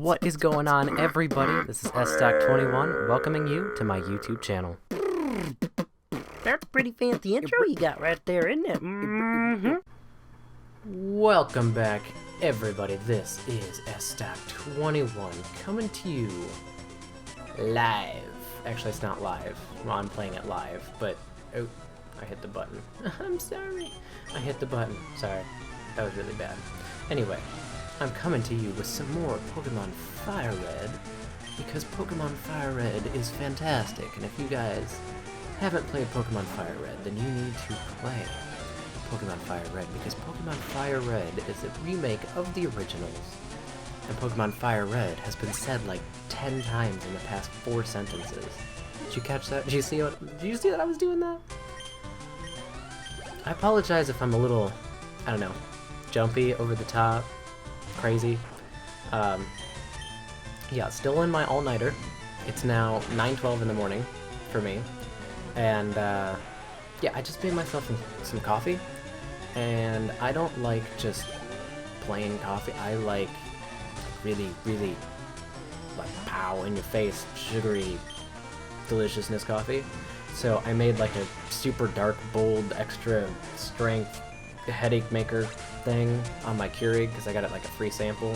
What is going on, everybody? This is SStack21 welcoming you to my YouTube channel. That's a pretty fancy intro you got right there, isn't it? Mm-hmm. Welcome back, everybody. This is SStack21 coming to you live. Actually, it's not live. Well, I'm playing it live, but... Oh, I hit the button. I'm sorry. I hit the button. Sorry. That was really bad. Anyway, I'm coming to you with some more Pokemon Fire Red, because Pokemon Fire Red is fantastic, and if you guys haven't played Pokemon Fire Red, then you need to play Pokemon Fire Red, because Pokemon Fire Red is a remake of the originals, and Pokemon Fire Red has been said like 10 times in the past 4 sentences. Did you catch that? Did you see that I was doing that? I apologize if I'm a little, I don't know, jumpy, over the top, crazy. Yeah, still in my all-nighter. It's now 9:12 in the morning for me, and yeah, I just made myself some coffee, and I don't like just plain coffee. I like really, really like pow in your face, sugary deliciousness coffee. So I made like a super dark, bold, extra strength headache maker thing on my Keurig because I got it like a free sample.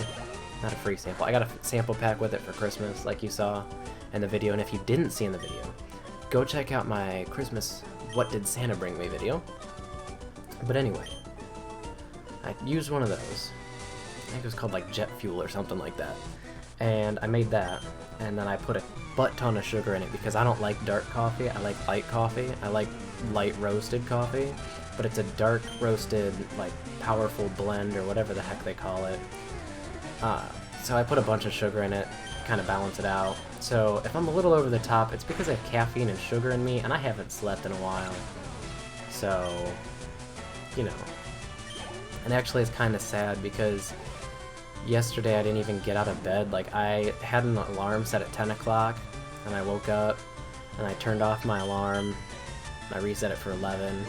Not a free sample. I got a sample pack with it for Christmas, like you saw in the video. And if you didn't see in the video, go check out my Christmas What Did Santa Bring Me video. But anyway, I used one of those. I think it was called like Jet Fuel or something like that. And I made that, and then I put a butt ton of sugar in it because I don't like dark coffee. I like light coffee. I like light roasted coffee, but it's a dark roasted, like powerful blend or whatever the heck they call it. So I put a bunch of sugar in it, kind of balance it out. So if I'm a little over the top, it's because I have caffeine and sugar in me, and I haven't slept in a while. So, you know. And actually it's kind of sad because yesterday I didn't even get out of bed. Like, I had an alarm set at 10 o'clock, and I woke up, and I turned off my alarm, and I reset it for 11,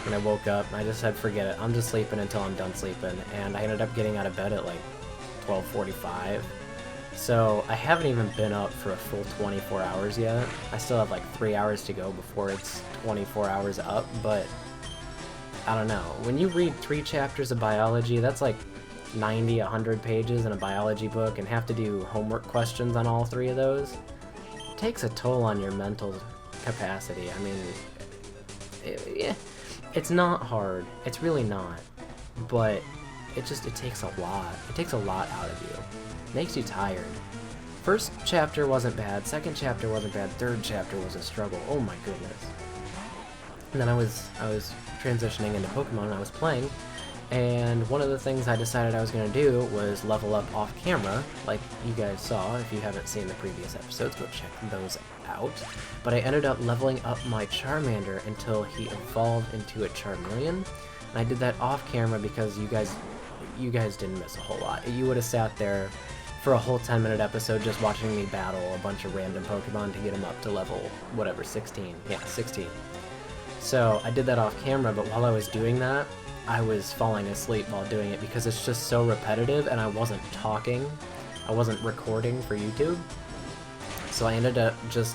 and I woke up, and I just said, forget it, I'm just sleeping until I'm done sleeping, and I ended up getting out of bed at like 12:45, so I haven't even been up for a full 24 hours yet. I still have like 3 hours to go before it's 24 hours up, but I don't know. When you read 3 chapters of biology, that's like 90, 100 pages in a biology book, and have to do homework questions on all 3 of those. It takes a toll on your mental capacity. I mean, it's not hard. It's really not. But it takes a lot. It takes a lot out of you. It makes you tired. First chapter wasn't bad, second chapter wasn't bad, third chapter was a struggle. Oh my goodness. And then I was transitioning into Pokemon, and I was playing, and one of the things I decided I was going to do was level up off camera, like you guys saw. If you haven't seen the previous episodes, go check those out. But I ended up leveling up my Charmander until he evolved into a Charmeleon, and I did that off camera because you guys didn't miss a whole lot. You would have sat there for a whole 10-minute episode just watching me battle a bunch of random Pokemon to get him up to level, whatever, 16. Yeah, 16. So I did that off camera, but while I was doing that, I was falling asleep while doing it because it's just so repetitive, and I wasn't talking. I wasn't recording for YouTube. So I ended up just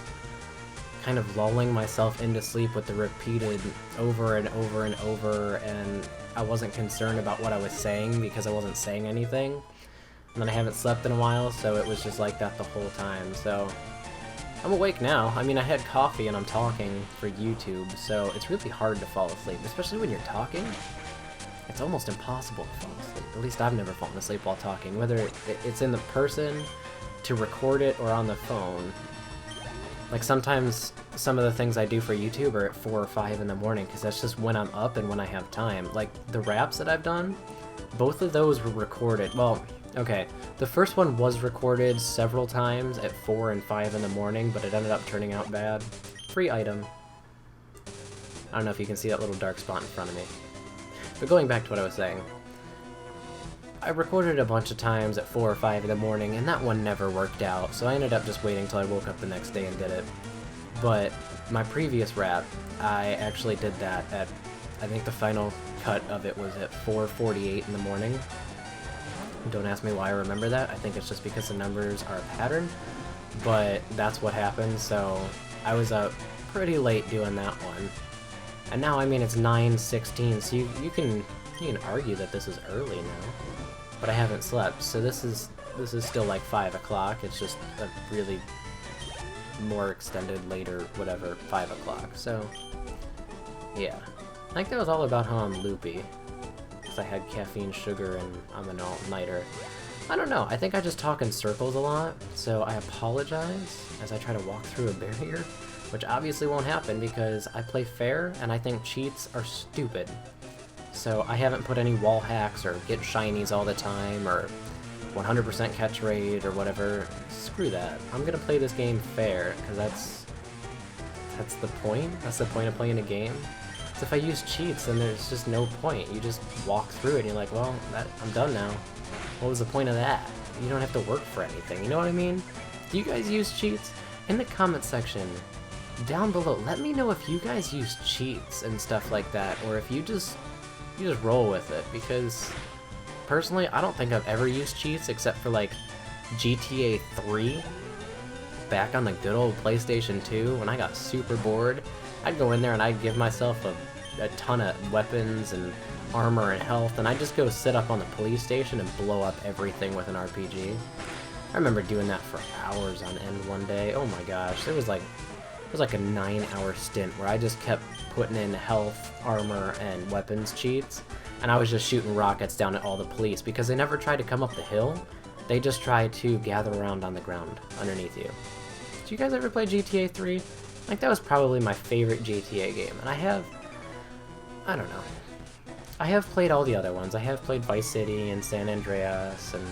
kind of lulling myself into sleep with the repeated over and over and over, and I wasn't concerned about what I was saying because I wasn't saying anything. And then I haven't slept in a while, so it was just like that the whole time. So I'm awake now. I mean, I had coffee and I'm talking for YouTube, so it's really hard to fall asleep, especially when you're talking. It's almost impossible to fall asleep. At least I've never fallen asleep while talking, whether it's in the person, to record it, or on the phone. Like, sometimes some of the things I do for YouTube are at 4 or 5 in the morning, because that's just when I'm up and when I have time. Like, the raps that I've done, both of those were recorded. Well, okay, the first one was recorded several times at 4 and 5 in the morning, but it ended up turning out bad. Free item. I don't know if you can see that little dark spot in front of me. But going back to what I was saying, I recorded a bunch of times at 4 or 5 in the morning, and that one never worked out, so I ended up just waiting till I woke up the next day and did it. But my previous rap, I actually did that at, I think the final cut of it was at 4:48 in the morning. Don't ask me why I remember that. I think it's just because the numbers are a pattern, but that's what happened, so I was up pretty late doing that one. And now, I mean, it's 9:16, so you can argue that this is early now, but I haven't slept, so this is still like 5 o'clock. It's just a really more extended later, whatever, 5 o'clock. So yeah, I think that was all about how I'm loopy, because I had caffeine, sugar, and I'm an all-nighter. I don't know, I think I just talk in circles a lot, so I apologize as I try to walk through a barrier, which obviously won't happen because I play fair and I think cheats are stupid. So I haven't put any wall hacks or get shinies all the time or 100% catch rate or whatever. Screw that. I'm gonna play this game fair, because that's the point. That's the point of playing a game. So if I use cheats, then there's just no point. You just walk through it and you're like, well, I'm done now. What was the point of that? You don't have to work for anything, you know what I mean? Do you guys use cheats? In the comment section down below, let me know if you guys use cheats and stuff like that, or if you just roll with it, because personally, I don't think I've ever used cheats except for like GTA 3 back on the good old PlayStation 2 when I got super bored. I'd go in there and I'd give myself a ton of weapons and armor and health, and I'd just go sit up on the police station and blow up everything with an RPG. I remember doing that for hours on end one day. Oh my gosh, it was like a 9-hour stint where I just kept putting in health, armor, and weapons cheats, and I was just shooting rockets down at all the police because they never tried to come up the hill. They just tried to gather around on the ground underneath you. Did you guys ever play GTA 3? Like, that was probably my favorite GTA game, and I don't know. I have played all the other ones. I have played Vice City and San Andreas and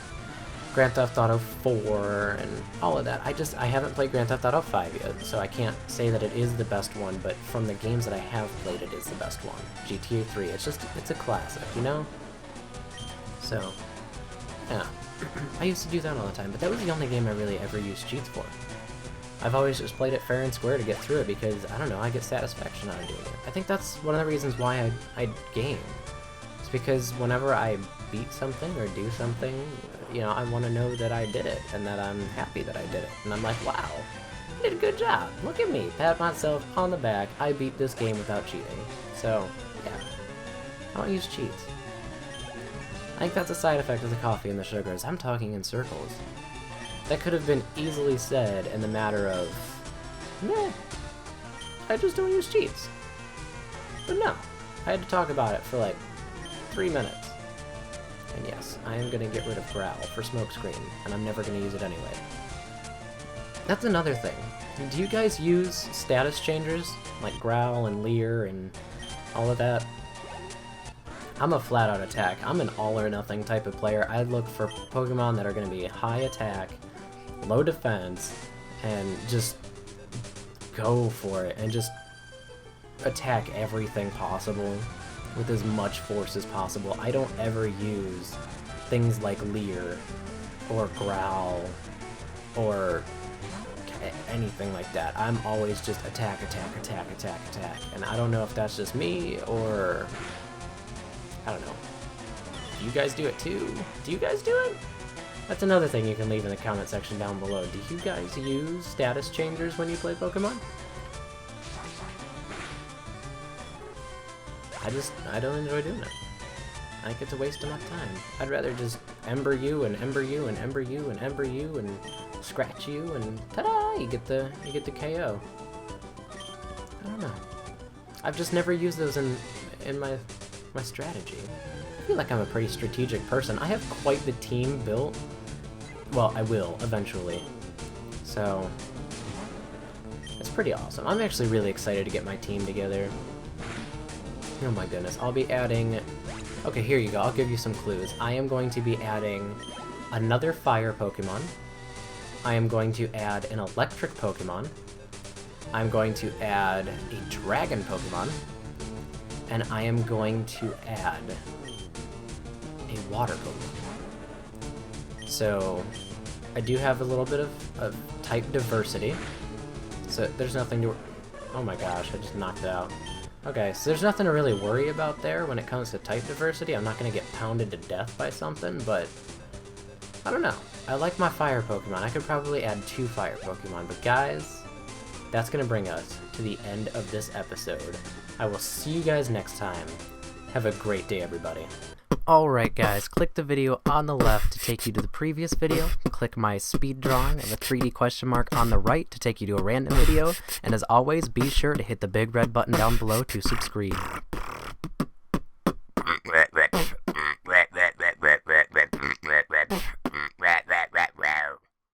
Grand Theft Auto 4 and all of that. I haven't played Grand Theft Auto 5 yet, so I can't say that it is the best one, but from the games that I have played, it is the best one. GTA 3, it's a classic, you know? So, yeah. I used to do that all the time, but that was the only game I really ever used cheats for. I've always just played it fair and square to get through it because, I don't know, I get satisfaction out of doing it. I think that's one of the reasons why I game. It's because whenever I beat something or do something, you know, I want to know that I did it and that I'm happy that I did it. And I'm like, wow, I did a good job. Look at me, pat myself on the back. I beat this game without cheating. So, yeah, I don't use cheats. I think that's a side effect of the coffee and the sugars. I'm talking in circles. That could have been easily said in the matter of, meh, I just don't use cheats. But no, I had to talk about it for like 3 minutes. And yes, I am going to get rid of Growl for Smokescreen, and I'm never going to use it anyway. That's another thing. Do you guys use status changers, like Growl and Leer and all of that? I'm a flat-out attack. I'm an all-or-nothing type of player. I look for Pokemon that are going to be high attack, low defense, and just go for it, and just attack everything possible with as much force as possible. I don't ever use things like Leer or Growl or anything like that. I'm always just attack, attack, attack, attack, attack. And I don't know if that's just me or I don't know. Do you guys do it too? Do you guys do it? That's another thing you can leave in the comment section down below. Do you guys use status changers when you play Pokemon? I don't enjoy doing it. I think it's a waste of my time. I'd rather just Ember you and Ember you and Ember you and Ember you and scratch you and ta-da! You get the KO. I don't know. I've just never used those in my strategy. I feel like I'm a pretty strategic person. I have quite the team built. Well, I will eventually. So it's pretty awesome. I'm actually really excited to get my team together. Oh my goodness, I'll be adding... Okay, here you go, I'll give you some clues. I am going to be adding another fire Pokemon. I am going to add an electric Pokemon. I'm going to add a dragon Pokemon. And I am going to add a water Pokemon. So, I do have a little bit of type diversity. So, there's nothing to... Oh my gosh, I just knocked it out. Okay, so there's nothing to really worry about there when it comes to type diversity. I'm not going to get pounded to death by something, but I don't know. I like my fire Pokemon. I could probably add 2 fire Pokemon, but guys, that's gonna bring us to the end of this episode. I will see you guys next time. Have a great day, everybody. Alright guys, click the video on the left to take you to the previous video, click my speed drawing of a 3D question mark on the right to take you to a random video, and as always, be sure to hit the big red button down below to subscribe.